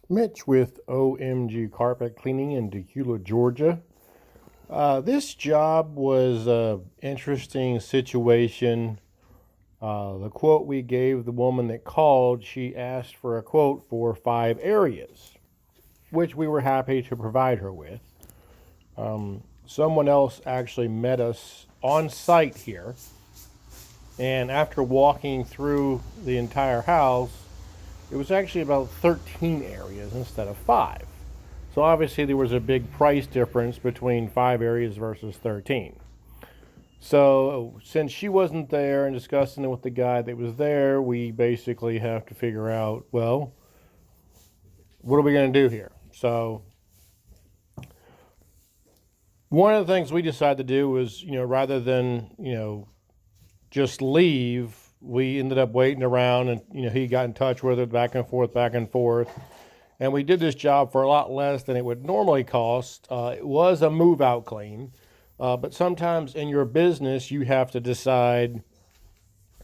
Mitch with OMG Carpet Cleaning in Decatur, Georgia. This job was an interesting situation. The quote we gave the woman that called, she asked for a quote for 5 areas, which we were happy to provide her with. Someone else actually met us on site here, and after walking through the entire house, it was actually about 13 areas instead of 5. So obviously there was a big price difference between 5 areas versus 13. So since she wasn't there and discussing it with the guy that was there, we basically have to figure out, well, what are we going to do here? So one of the things we decided to do was, rather than, just leave, we ended up waiting around, and he got in touch with her back and forth, and we did this job for a lot less than it would normally cost. It was a move out clean, but sometimes in your business you have to decide,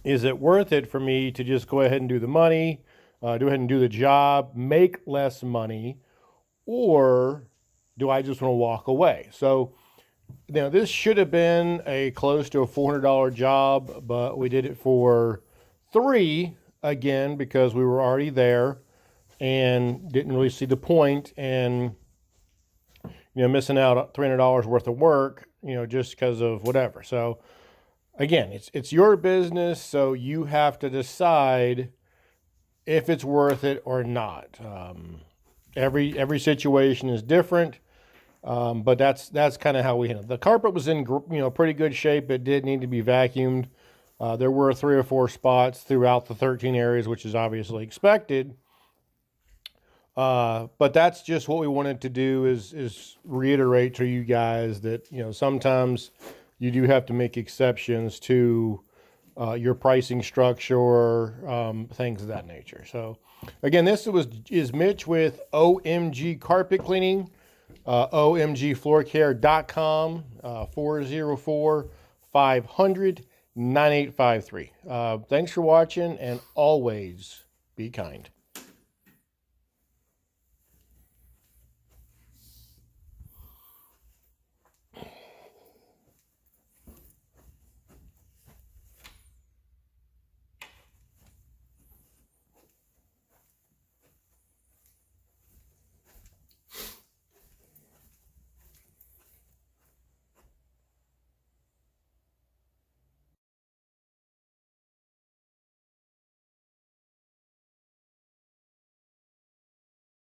is it worth it for me to just go ahead and do the money, go ahead and do the job, make less money, or do I just want to walk away? So this should have been a close to a $400 job, but we did it for 3 again because we were already there and didn't really see the point and missing out $300 worth of work, just because of whatever. So again, it's your business, so you have to decide if it's worth it or not. Every situation is different. But that's kind of how we handled it. The carpet was in pretty good shape. It did need to be vacuumed. There were 3 or 4 spots throughout the 13 areas, which is obviously expected. But that's just what we wanted to do is reiterate to you guys that sometimes you do have to make exceptions to your pricing structure or things of that nature. So again, this is Mitch with OMG Carpet Cleaning. omgfloorcare.com, 404-500-9853. Thanks for watching, and always be kind.